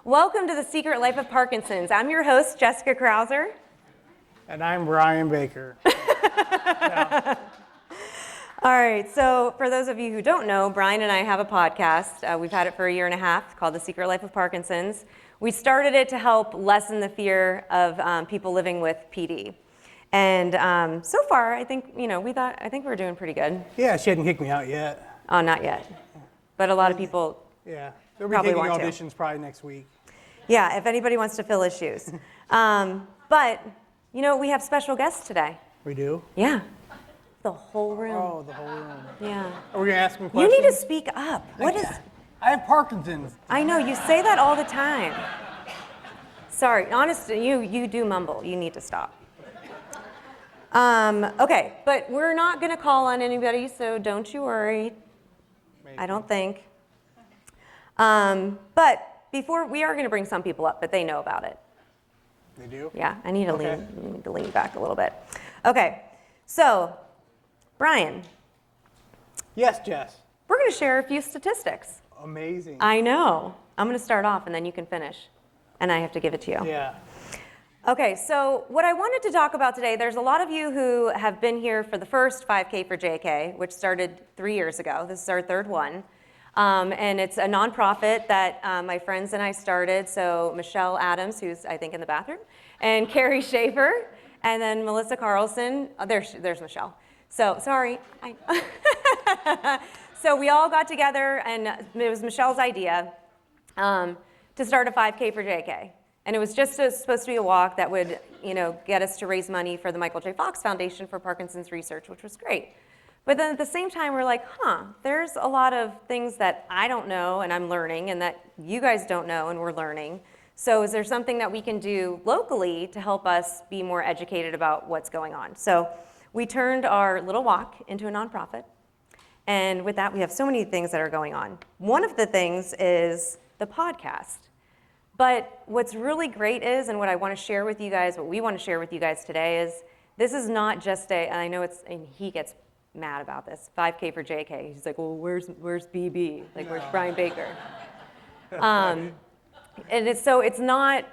Welcome to The Secret Life of Parkinson's. I'm your host, Jessica Krauser. And I'm Brian Baker. All right, so for those of you who don't know, Brian and I have a podcast. We've had it for a year and a half called The Secret Life of Parkinson's. We started it to help lessen the fear of people living with PD. And so far, I think, I think we're doing pretty good. Yeah, she hadn't kicked me out yet. Oh, not yet. But a lot of people they'll be probably taking want auditions to. Probably next week. Yeah, if anybody wants to fill his shoes. But, we have special guests today. We do? Yeah. The whole room. Oh, the whole room. Yeah. Are we going to ask them questions? You need to speak up. What is... I have Parkinson's. I know, you say that all the time. Sorry, honestly, you do mumble. You need to stop. Okay, but we're not going to call on anybody, so don't you worry. Maybe. I don't think. But before, we are going to bring some people up, but they know about it. They do? Yeah, I need to lean back a little bit. Okay, so, Brian. Yes, Jess. We're going to share a few statistics. Amazing. I know. I'm going to start off, and then you can finish. And I have to give it to you. Yeah. Okay, so what I wanted to talk about today, there's a lot of you who have been here for the first 5K4JK, which started 3 years ago. This is our third one. And it's a nonprofit that my friends and I started. So Michelle Adams, who's I think in the bathroom, and Carrie Schaefer, and then Melissa Carlson. Oh, there's Michelle. So sorry. So we all got together, and it was Michelle's idea to start a 5K4JK. And it was just supposed to be a walk that would, get us to raise money for the Michael J. Fox Foundation for Parkinson's research, which was great. But then at the same time, we're like, there's a lot of things that I don't know and I'm learning, and that you guys don't know and we're learning. So is there something that we can do locally to help us be more educated about what's going on? So we turned our little walk into a nonprofit. And with that, we have so many things that are going on. One of the things is the podcast. But what's really great is, and what I want to share with you guys, what we want to share with you guys today is, this is not just and I know and he gets mad about this, 5K4JK. He's like, well, where's BB? Like, where's Brian Baker? And it's not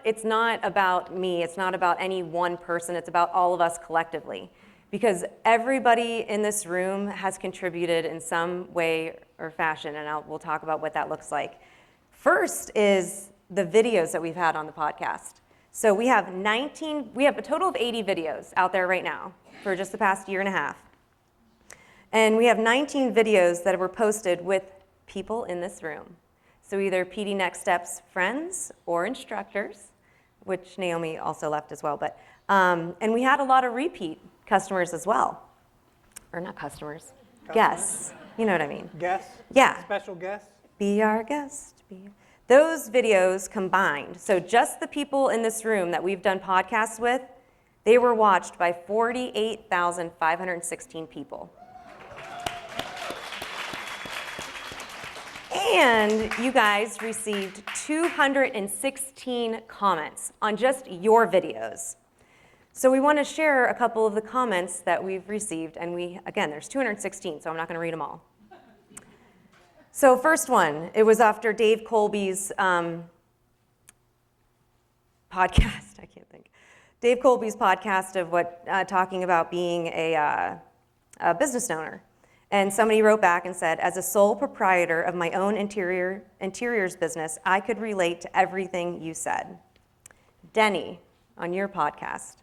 about me. It's not about any one person. It's about all of us collectively. Because everybody in this room has contributed in some way or fashion, and we'll talk about what that looks like. First is the videos that we've had on the podcast. So we have a total of 80 videos out there right now for just the past year and a half. And we have 19 videos that were posted with people in this room. So either PD Next Steps friends or instructors, which Naomi also left as well. But and we had a lot of repeat customers as well. Or not customers, guests. You know what I mean. Guests? Yeah. Special guests? Be our guest. Those videos combined, so just the people in this room that we've done podcasts with, they were watched by 48,516 people. And you guys received 216 comments on just your videos. So we want to share a couple of the comments that we've received, and there's 216, so I'm not going to read them all. So first one, it was after Dave Colby's podcast, I can't think. Dave Colby's podcast of talking about being a business owner. And somebody wrote back and said, as a sole proprietor of my own interiors business, I could relate to everything you said. Denny, on your podcast,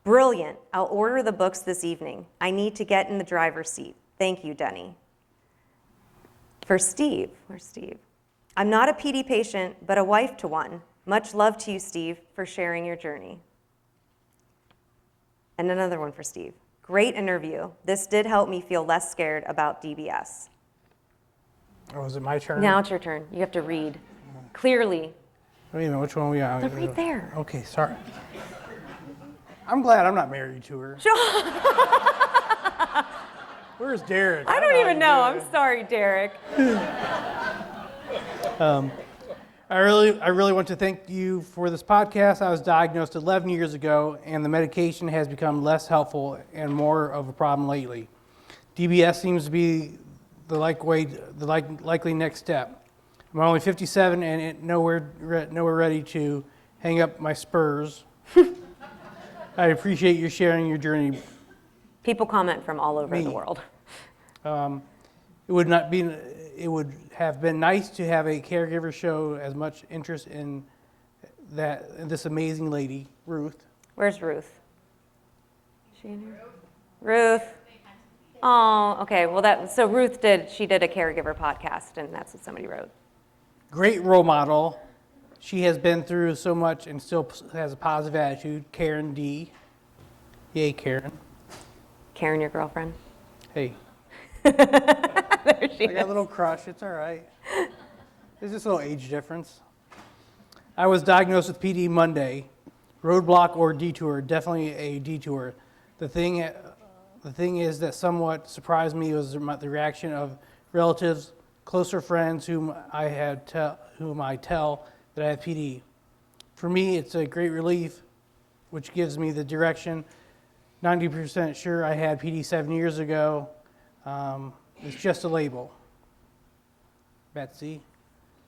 brilliant, I'll order the books this evening. I need to get in the driver's seat. Thank you, Denny. For Steve, where's Steve? I'm not a PD patient, but a wife to one. Much love to you, Steve, for sharing your journey. And another one for Steve. Great interview. This did help me feel less scared about DBS. Oh, is it my turn? Now it's your turn. You have to read clearly. Wait a minute, which one are we on? They're right there. Okay, sorry. I'm glad I'm not married to her. Where's Derek? I don't even know. I'm sorry, Derek. I really want to thank you for this podcast. I was diagnosed 11 years ago, and the medication has become less helpful and more of a problem lately. DBS seems to be the likely next step. I'm only 57 and nowhere ready to hang up my spurs. I appreciate you sharing your journey. People comment from all over the world. It would have been nice to have a caregiver show as much interest in this amazing lady, Ruth. Where's Ruth? Is she in here? Ruth. Oh, okay. Well, so Ruth she did a caregiver podcast, and that's what somebody wrote. Great role model. She has been through so much and still has a positive attitude. Karen D. Yay, Karen. Karen, your girlfriend? Hey. There she I got a little crush. It's all right. There's just a little age difference. I was diagnosed with PD Monday. Roadblock or detour? Definitely a detour. The thing is that somewhat surprised me was the reaction of relatives, closer friends whom I tell that I have PD. For me, it's a great relief, which gives me the direction. 90% sure I had PD 7 years ago. It's just a label. Betsy.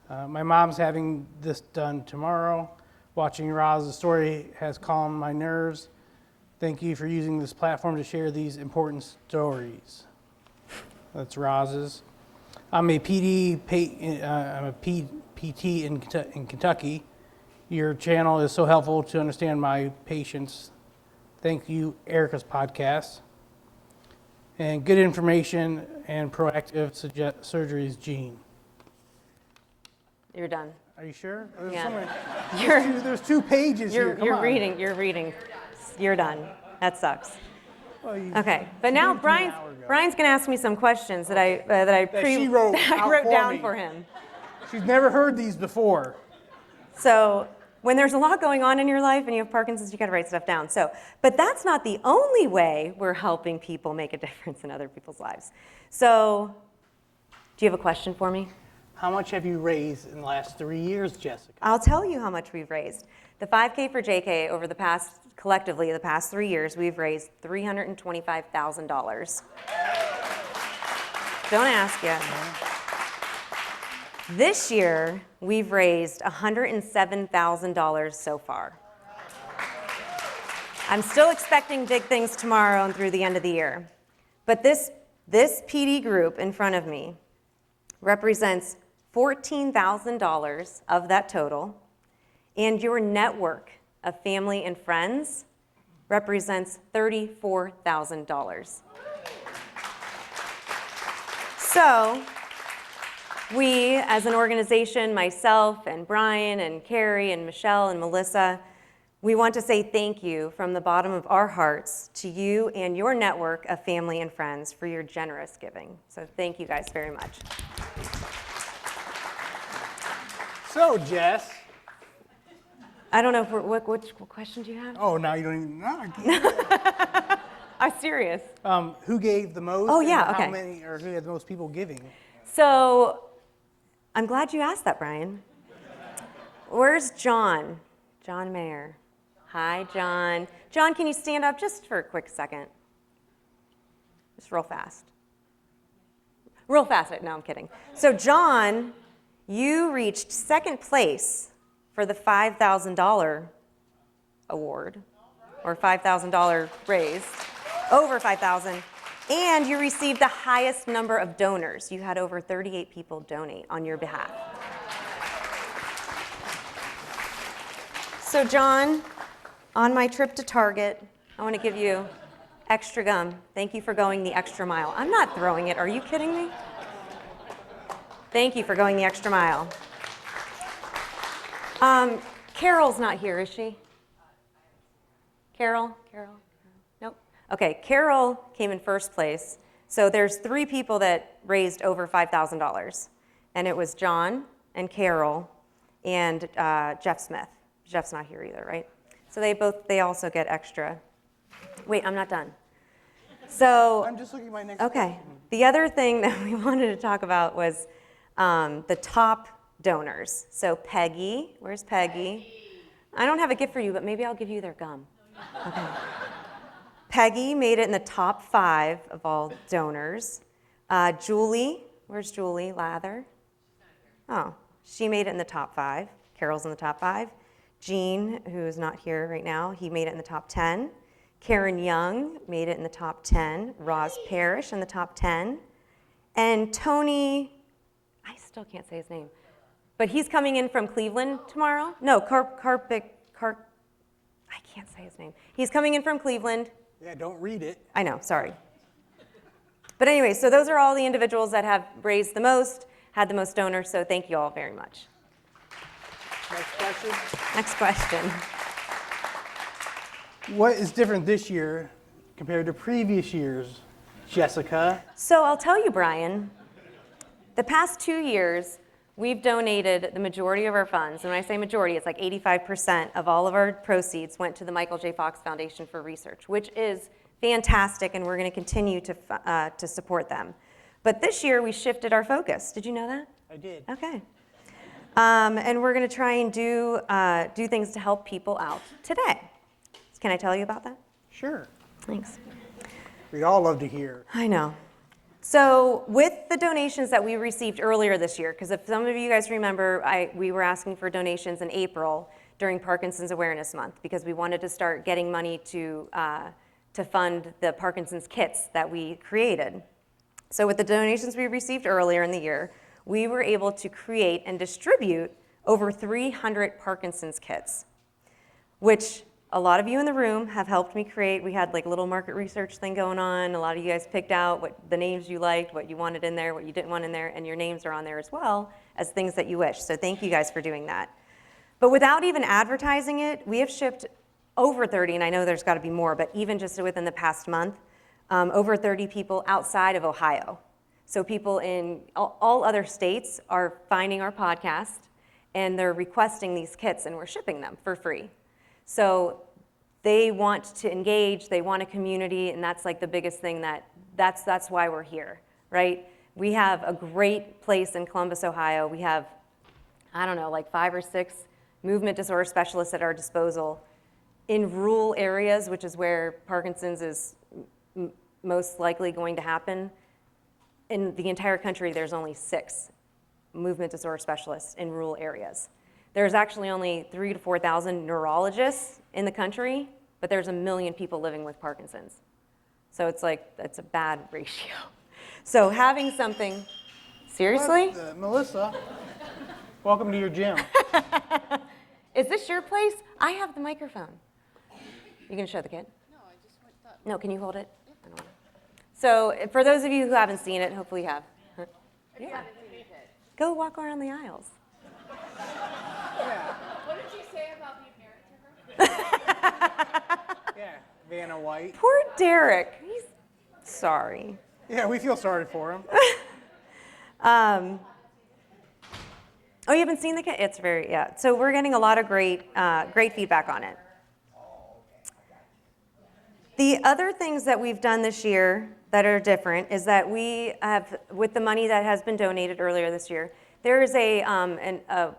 My mom's having this done tomorrow. Watching Roz's story has calmed my nerves. Thank you for using this platform to share these important stories. That's Roz's. I'm a PT in Kentucky. Your channel is so helpful to understand my patients. Thank you, Erica's podcast. And good information and proactive surgeries, Gene. You're done. Are you sure? Yeah. There's 2 pages here. Come on. You're reading. You're done. That sucks. Well, Okay, but now Brian's going to ask me some questions that I wrote down for him. She's never heard these before. So when there's a lot going on in your life and you have Parkinson's, you got to write stuff down. But that's not the only way we're helping people make a difference in other people's lives. So, do you have a question for me? How much have you raised in the last 3 years, Jessica? I'll tell you how much we've raised. The 5K for JK collectively the past 3 years, we've raised $325,000. Don't ask yet. This year, we've raised $107,000 so far. I'm still expecting big things tomorrow and through the end of the year. But this PD group in front of me represents $14,000 of that total, and your network of family and friends represents $34,000. So, we, as an organization, myself and Brian and Carrie and Michelle and Melissa, we want to say thank you from the bottom of our hearts to you and your network of family and friends for your generous giving. So thank you guys very much. So, Jess. I don't know if what question do you have? Oh, now you don't even know. I'm serious. Who gave the most? Oh, yeah, okay. How many, or who had the most people giving? So, I'm glad you asked that, Brian. Where's John? John Mayer. Hi, John. John, can you stand up just for a quick second? Just real fast. Real fast. No, I'm kidding. So, John, you reached second place for the $5,000 award, or $5,000 raised, over $5,000. And you received the highest number of donors. You had over 38 people donate on your behalf. So John, on my trip to Target, I want to give you extra gum. Thank you for going the extra mile. I'm not throwing it. Are you kidding me? Thank you for going the extra mile. Carol's not here, is she? Carol? Nope. Okay, Carol came in first place. So there's 3 people that raised over $5,000. And it was John and Carol and Jeff Smith. Jeff's not here either, right? So they also get extra. Wait, I'm not done. So I'm just looking at my next okay. question. The other thing that we wanted to talk about was the top donors. So Peggy, where's Peggy? I don't have a gift for you, but maybe I'll give you their gum. Okay. Peggy made it in the top 5 of all donors. Julie, where's Julie Lather? Oh, She made it in the top 5. Carol's in the top 5. Gene, who's not here right now, he made it in the top 10. Karen Young made it in the top 10. Roz Parrish in the top 10. And Tony, I still can't say his name, but he's coming in from Cleveland tomorrow. No, I can't say his name. He's coming in from Cleveland. Yeah, don't read it. I know, sorry. But anyway, so those are all the individuals that have raised the most, had the most donors, so thank you all very much. Next question. Next question. What is different this year compared to previous years, Jessica? So I'll tell you, Brian, the past 2 years, we've donated the majority of our funds. And when I say majority, it's like 85% of all of our proceeds went to the Michael J. Fox Foundation for Research, which is fantastic, and we're going to continue to support them. But this year, we shifted our focus. Did you know that? I did. Okay. And we're going to try and do things to help people out today. Can I tell you about that? Sure. Thanks. We'd all love to hear. I know. So with the donations that we received earlier this year, because if some of you guys remember, we were asking for donations in April during Parkinson's Awareness Month because we wanted to start getting money to fund the Parkinson's kits that we created. So with the donations we received earlier in the year, we were able to create and distribute over 300 Parkinson's kits, which a lot of you in the room have helped me create. We had like a little market research thing going on. A lot of you guys picked out what the names you liked, what you wanted in there, what you didn't want in there, and your names are on there as well as things that you wish. So thank you guys for doing that. But without even advertising it, we have shipped over 30, and I know there's got to be more, but even just within the past month, over 30 people outside of Ohio. So people in all other states are finding our podcast, and they're requesting these kits, and we're shipping them for free. So they want to engage, they want a community, and that's like the biggest thing that's why we're here, right? We have a great place in Columbus, Ohio. We have, I don't know, like 5 or 6 movement disorder specialists at our disposal in rural areas, which is where Parkinson's is most likely going to happen. In the entire country, there's only 6 movement disorder specialists in rural areas. There's actually only 3,000 to 4,000 neurologists in the country, but there's 1 million people living with Parkinson's. So it's like, that's a bad ratio. So having something, seriously? Melissa, welcome to your gym. Is this your place? I have the microphone. You gonna show the kid? No, I just went up. No, can you hold it? I don't know. So for those of you who haven't seen it, hopefully you have. Yeah. Go walk around the aisles. Yeah. What did you say about being married to her? Yeah, Vanna White. Poor Derek. He's sorry. Yeah, we feel sorry for him. Oh, you haven't seen the kid? It's very, yeah. So we're getting a lot of great feedback on it. The other things that we've done this year that are different is that we have, with the money that has been donated earlier this year, there is a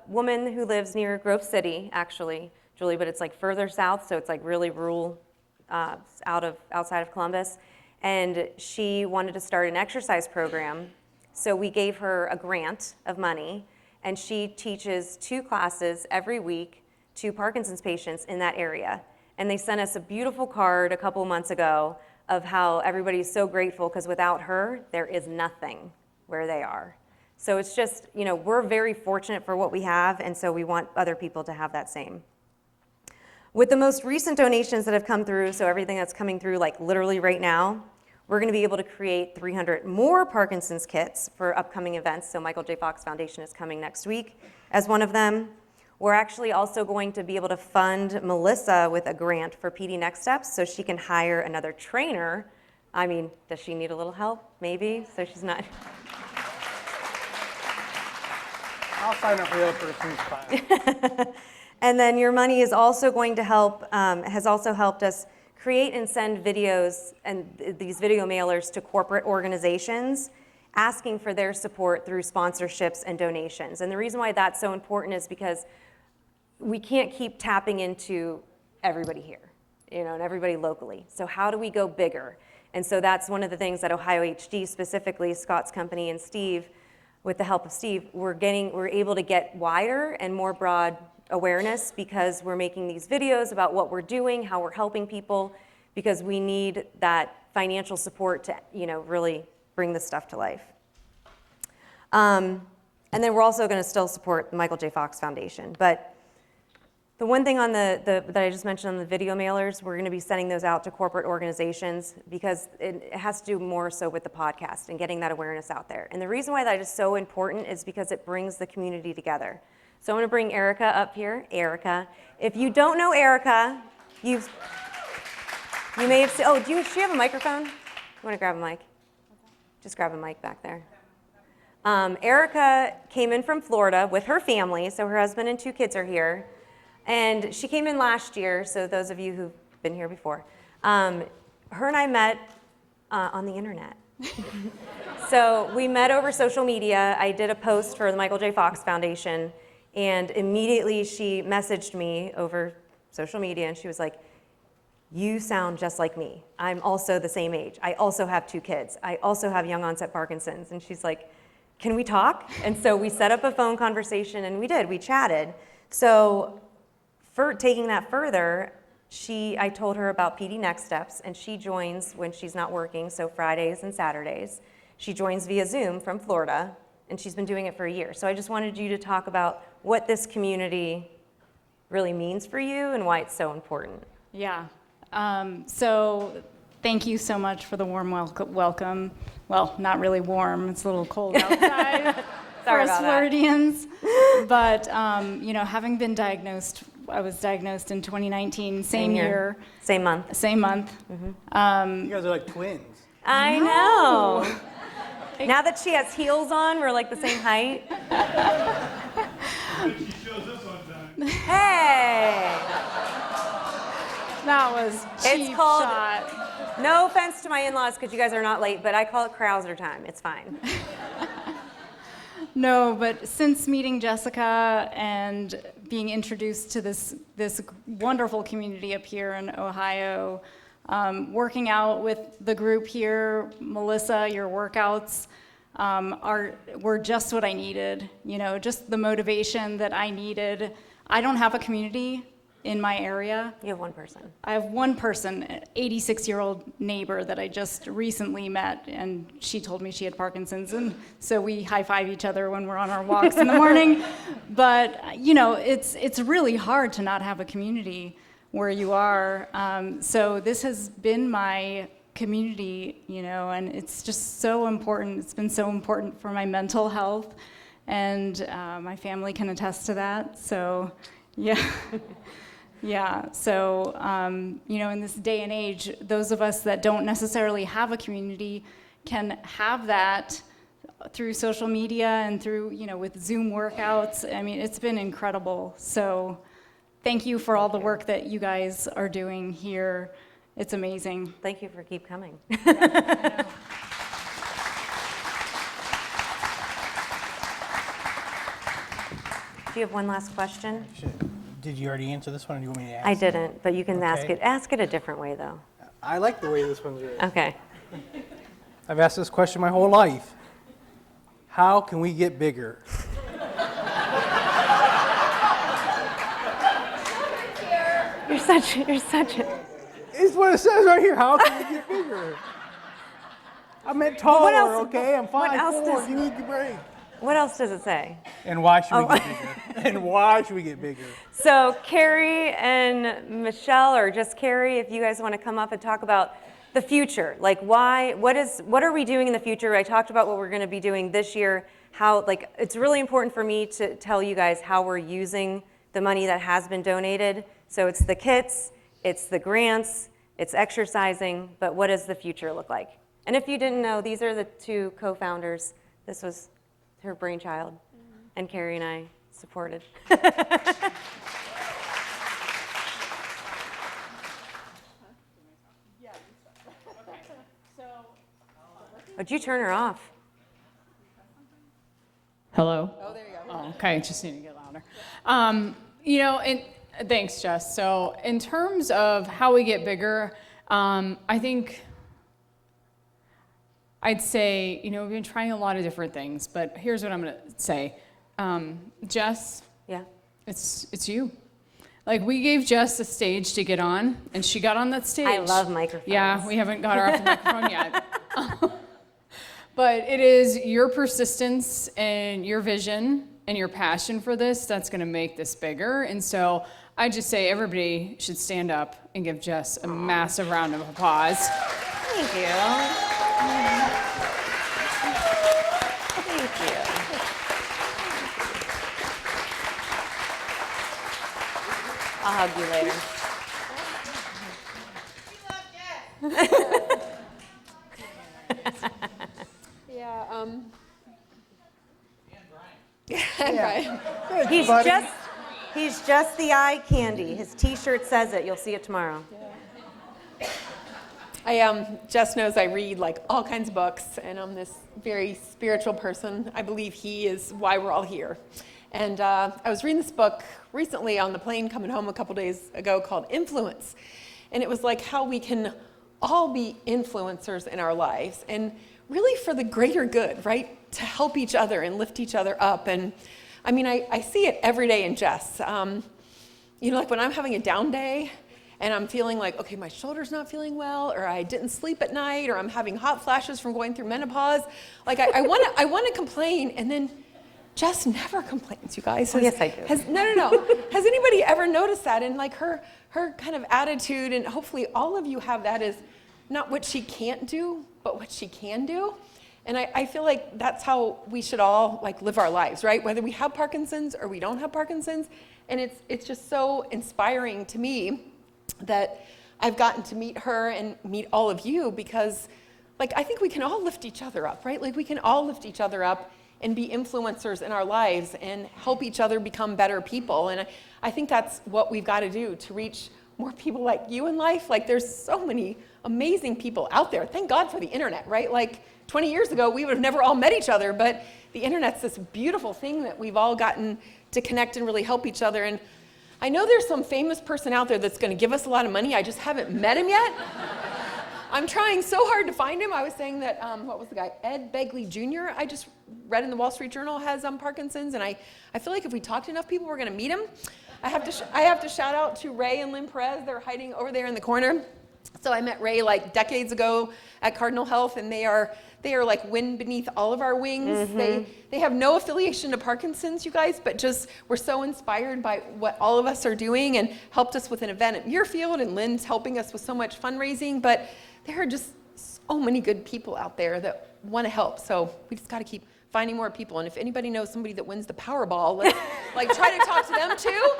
woman who lives near Grove City, actually, Julie, but it's like further south, so it's like really rural, outside of Columbus, and she wanted to start an exercise program, so we gave her a grant of money, and she teaches 2 classes every week to Parkinson's patients in that area. And they sent us a beautiful card a couple months ago of how everybody's so grateful because without her, there is nothing where they are. So it's just, you know, we're very fortunate for what we have, and so we want other people to have that same. With the most recent donations that have come through, so everything that's coming through like literally right now, we're going to be able to create 300 more Parkinson's kits for upcoming events. So Michael J. Fox Foundation is coming next week as one of them. We're actually also going to be able to fund Melissa with a grant for PD Next Steps so she can hire another trainer. I mean, does she need a little help? Maybe, so she's not. I'll sign up for the other person's class. And then your money is also going to help, has also helped us create and send videos and these video mailers to corporate organizations asking for their support through sponsorships and donations. And the reason why that's so important is because we can't keep tapping into everybody here, you know, and everybody locally. So how do we go bigger? And so that's one of the things that Ohio HD, specifically Scott's company and Steve, with the help of Steve, we're able to get wider and more broad awareness because we're making these videos about what we're doing, how we're helping people, because we need that financial support to, really bring this stuff to life. And then we're also going to still support the Michael J. Fox Foundation. But the one thing on that I just mentioned on the video mailers, we're going to be sending those out to corporate organizations because it has to do more so with the podcast and getting that awareness out there. And the reason why that is so important is because it brings the community together. So I'm going to bring Erica up here. Erica. If you don't know Erica, you may have seen, does she have a microphone? You want to grab a mic? Just grab a mic back there. Erica came in from Florida with her family, so her husband and 2 kids are here. And she came in last year, so those of you who've been here before. Her and I met on the internet. So we met over social media. I did a post for the Michael J. Fox Foundation, and immediately she messaged me over social media, and she was like, "You sound just like me. I'm also the same age. I also have 2 kids. I also have young onset Parkinson's." And she's like, "Can we talk?" And so we set up a phone conversation, and we chatted. So for taking that further, I told her about PD Next Steps, and she joins when she's not working, so Fridays and Saturdays. She joins via Zoom from Florida, and she's been doing it for a year. So I just wanted you to talk about what this community really means for you and why it's so important. Yeah. So thank you so much for the warm welcome. Well, not really warm. It's a little cold outside for us Floridians. But, having been diagnosed, I was diagnosed in 2019, same year. Same month. Mm-hmm. You guys are like twins. I know. Now that she has heels on, we're like the same height. She shows up on time. Hey! That was cheap shot. No offense to my in-laws because you guys are not late, but I call it Krauser time. It's fine. No, but since meeting Jessica and being introduced to this wonderful community up here in Ohio, working out with the group here, Melissa, your workouts were just what I needed. Just the motivation that I needed. I don't have a community in my area. You have one person. I have one person, an 86-year-old neighbor that I just recently met, and she told me she had Parkinson's, and so we high-five each other when we're on our walks in the morning. But, it's really hard to not have a community where you are. So this has been my community, and it's just so important. It's been so important for my mental health, and my family can attest to that. So, yeah. Yeah, so, in this day and age, those of us that don't necessarily have a community can have that through social media and through, with Zoom workouts. I mean, it's been incredible. So thank you for all the work that you guys are doing here. It's amazing. Thank you for keep coming. Yeah. Do you have one last question? Did you already answer this one, or do you want me to ask? I didn't, but you can Okay. ask it a different way, though. I like the way this one's written. Okay. I've asked this question my whole life. How can we get bigger? You're such a... It's what it says right here. How can we get bigger? I meant taller, else- okay? I'm what else 5'4". does- You need to break. What else does it say? And why should we get bigger? And why should we get bigger? So Carrie and Michelle, or just Carrie, if you guys want to come up and talk about the future, like what are we doing in the future? I talked about what we're going to be doing this year, how, it's really important for me to tell you guys how we're using the money that has been donated. So it's the kits, it's the grants, it's exercising, but what does the future look like? And if you didn't know, these are the 2 co-founders. This was her brainchild, and Carrie and I supported. Would you turn her off? Hello? Oh, there you go. Oh, okay, just need to get louder. And thanks, Jess. So in terms of how we get bigger, I think I'd say, you know, we've been trying a lot of different things, but here's what I'm gonna say. Jess, Yeah. it's you. Like, we gave Jess a stage to get on, and she got on that stage. I love microphones. Yeah, we haven't got her off the microphone yet. But it is your persistence and your vision and your passion for this that's gonna make this bigger. And so I just say everybody should stand up and give Jess a massive round of applause. Thank you. Thank you. I'll hug you later. Yeah, He's just the eye candy. His T-shirt says it. You'll see it tomorrow. Jess knows I read like all kinds of books, and I'm this very spiritual person. I believe he is why we're all here. And I was reading this book recently on the plane coming home a couple days ago called Influence. And it was like how we can all be influencers in our lives, and really for the greater good, right? To help each other and lift each other up. And I mean, I see it every day in Jess. You know, like when I'm having a down day, and I'm feeling like, okay, my shoulder's not feeling well, or I didn't sleep at night, or I'm having hot flashes from going through menopause. Like I want to complain, and then Jess never complains, you guys. Yes, I do. No. Has anybody ever noticed that? And like her kind of attitude, and hopefully all of you have that, is not what she can't do, but what she can do. And I feel like that's how we should all like live our lives, right? Whether we have Parkinson's or we don't have Parkinson's. And it's just so inspiring to me that I've gotten to meet her and meet all of you, because like I think we can all lift each other up, right? Like we can all lift each other up and be influencers in our lives and help each other become better people. And I think that's what we've got to do to reach more people like you in life. Like there's so many amazing people out there. Thank God for the internet, right? Like 20 years ago, we would have never all met each other, but the internet's this beautiful thing that we've all gotten to connect and really help each other. And I know there's some famous person out there that's going to give us a lot of money. I just haven't met him yet. I'm trying so hard to find him. I was saying that, what was the guy? Ed Begley Jr. I just read in the Wall Street Journal has Parkinson's, and I feel like if we talk to enough people, we're going to meet him. I have to shout out to Ray and Lynn Perez. They're hiding over there in the corner. So I met Ray like decades ago at Cardinal Health, and they are like wind beneath all of our wings. Mm-hmm. They have no affiliation to Parkinson's, you guys, but just we're so inspired by what all of us are doing, and helped us with an event at Muirfield, and Lynn's helping us with so much fundraising. But there are just so many good people out there that want to help. So we just got to keep finding more people. And if anybody knows somebody that wins the Powerball, let's like try to talk to them too,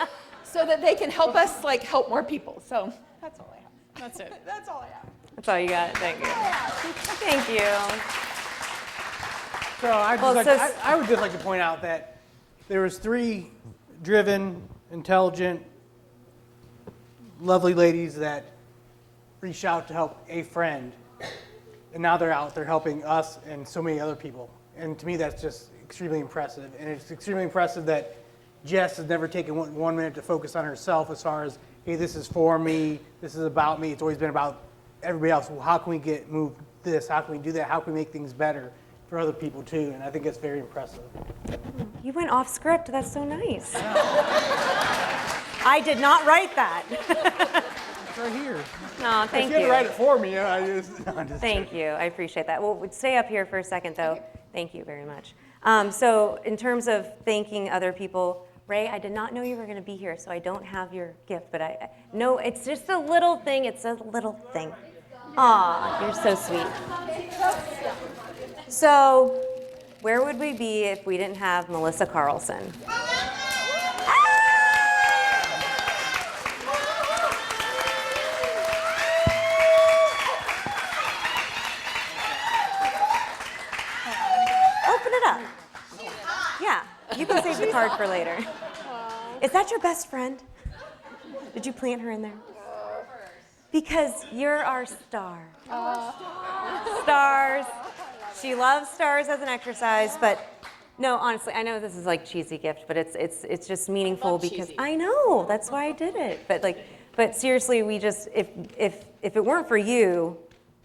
so that they can help us like help more people. So that's all I have. That's it. That's all I have. That's all you got. Thank you. Thank you. So I would just like to point out that there was 3 driven, intelligent, lovely ladies that reached out to help a friend, and now they're out there helping us and so many other people. And to me, that's just extremely impressive. And it's extremely impressive that Jess has never taken one minute to focus on herself as far as, hey, this is for me, this is about me. It's always been about everybody else. Well, how can we move this? How can we do that? How can we make things better for other people too? And I think it's very impressive. You went off script. That's so nice. I did not write that. It's right here. No, thank If you had you. to write it for me, Thank you. I appreciate that. Well, stay up here for a second, though. Thank you very much. So in terms of thanking other people, Ray, I did not know you were going to be here, so I don't have your gift. But I no, it's just a little thing. It's a little thing. Aw, you're so sweet. So where would we be if we didn't have Melissa Carlson? Open it up. Yeah, you can save the card for later. Is that your best friend? Did you plant her in there? Because you're our star. Stars. She loves stars as an exercise, but no, honestly, I know this is like cheesy gift, but it's just meaningful because cheesy. I know that's why I did it. But seriously, we just if it weren't for you,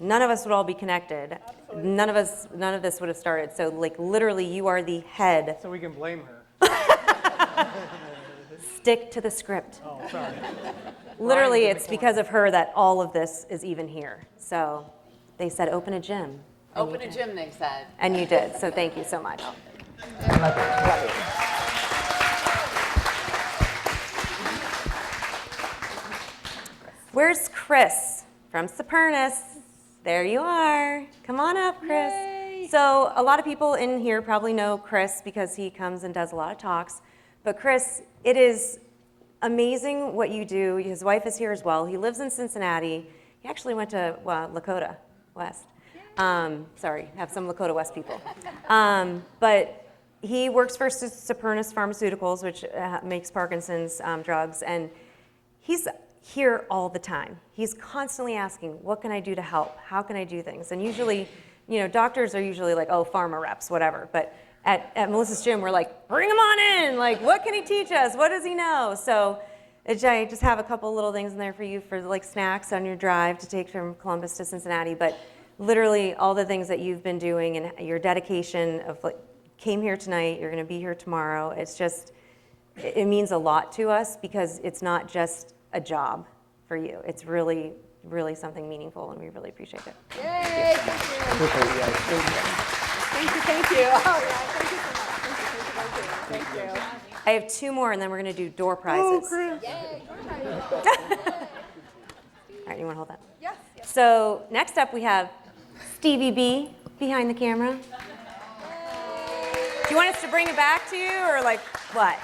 none of us would all be connected. None of this would have started. So like literally you are the head. So we can blame her. Stick to the script. Oh, sorry. Literally, Ryan's in the it's because of her that all of this is even here. So they said, open a gym. And Open you a did. gym, they said. And you did. So thank you so much. Where's Chris from Supernus? There you are. Come on up, Chris. So a lot of people in here probably know Chris because he comes and does a lot of talks. But Chris, it is amazing what you do. His wife is here as well. He lives in Cincinnati. He actually went to Lakota West. Sorry, have some Lakota West people. But he works for Supernus Pharmaceuticals, which makes Parkinson's drugs, and he's here all the time. He's constantly asking, what can I do to help? How can I do things? And usually, you know, doctors are usually like, oh, pharma reps, whatever. But at Melissa's gym, we're like, bring him on in. Like, what can he teach us? What does he know? So I just have a couple little things in there for you for like snacks on your drive to take from Columbus to Cincinnati. But literally all the things that you've been doing and your dedication of like, came here tonight, you're gonna be here tomorrow. It's just, it means a lot to us because it's not just a job for you. It's really, really something meaningful, and we really appreciate it. Yay, thank you. Thank you. Oh, yeah, thank you so much. Thank you. I have two more, and then we're gonna do door prizes. All right, you wanna hold that? Yes. So next up, we have Stevie B behind the camera. Do you want us to bring it back to you, or like what?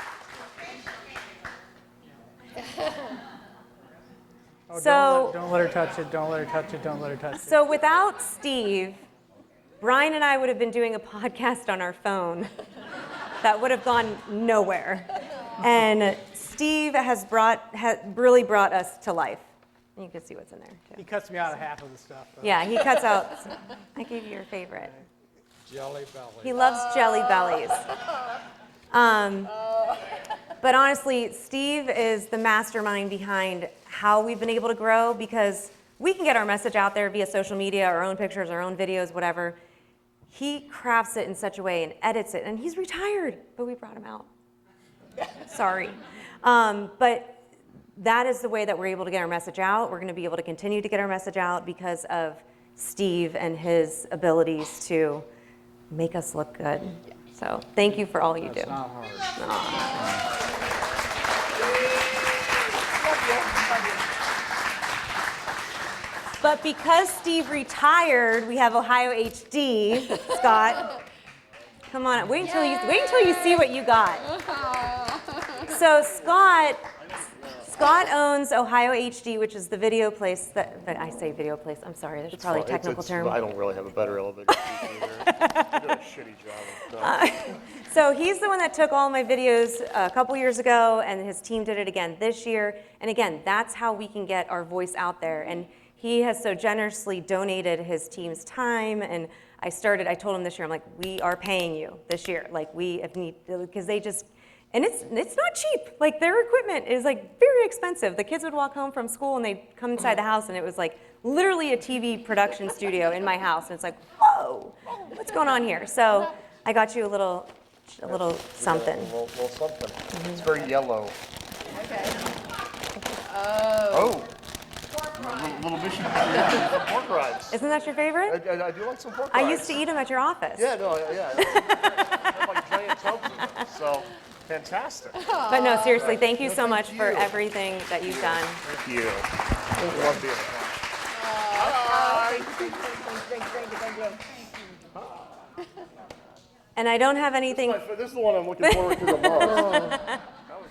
Oh, So- don't let her touch it. Don't let her touch it. Don't let her touch it. So without Steve, Brian and I would have been doing a podcast on our phone that would have gone nowhere. And Steve has really brought us to life. And you can see what's in there He too. cuts me out of half of the stuff. Though. Yeah, he cuts out. I gave you your favorite. Jelly belly. He loves jelly bellies. But honestly, Steve is the mastermind behind how we've been able to grow, because we can get our message out there via social media, our own pictures, our own videos, whatever. He crafts it in such a way and edits it, and he's retired, but we brought him out. Sorry. But that is the way that we're able to get our message out. We're going to be able to continue to get our message out because of Steve and his abilities to make us look good. So thank you for all you do. It's not hard. But because Steve retired, we have Ohio HD. Scott, come on, wait until you see what you got. So Scott owns Ohio HD, which is the video place but I say video place. I'm sorry, there's probably a technical term. I don't really have a better elevator speech either. I do a shitty job of stuff. So he's the one that took all my videos a couple years ago, and his team did it again this year. And again, that's how we can get our voice out there. And he has so generously donated his team's time. And I told him this year, I'm like, we are paying you this year. Like because they just, and it's not cheap. Like their equipment is like very expensive. The kids would walk home from school and they'd come inside the house and it was like literally a TV production studio in my house. And it's like, whoa, what's going on here? So I got you a little something. A little something. It's very yellow. Okay. Oh. A little mission. Yeah, some pork rinds. Isn't that your favorite? I do like some pork I rinds. used to eat them at your office. Yeah, no, yeah. They have like giant tubs of them. So, fantastic. But no, seriously, thank you so thank much for you. everything that you've done. Thank you. I love being here. And I don't have anything. This is the one I'm looking forward to the most. That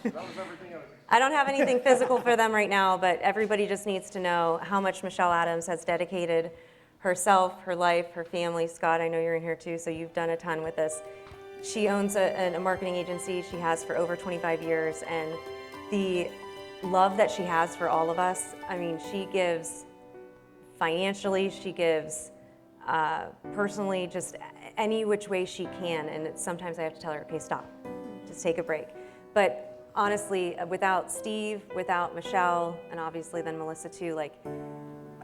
was everything I was. I don't have anything physical for them right now, but everybody just needs to know how much Michelle Adams has dedicated herself, her life, her family. Scott, I know you're in here too, so you've done a ton with this. She owns a marketing agency. She has for over 25 years, and the love that she has for all of us, I mean, she gives financially, she gives personally, just any which way she can. And sometimes I have to tell her, okay, stop, just take a break. But honestly, without Steve, without Michelle, and obviously then Melissa too, like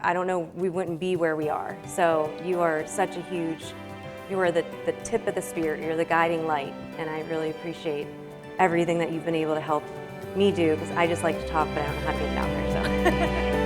I don't know, we wouldn't be where we are. So you are such a huge, you are the tip of the spear, you're the guiding light, and I really appreciate everything that you've been able to help me do, because I just like to talk, but I don't know how to get it out there, so.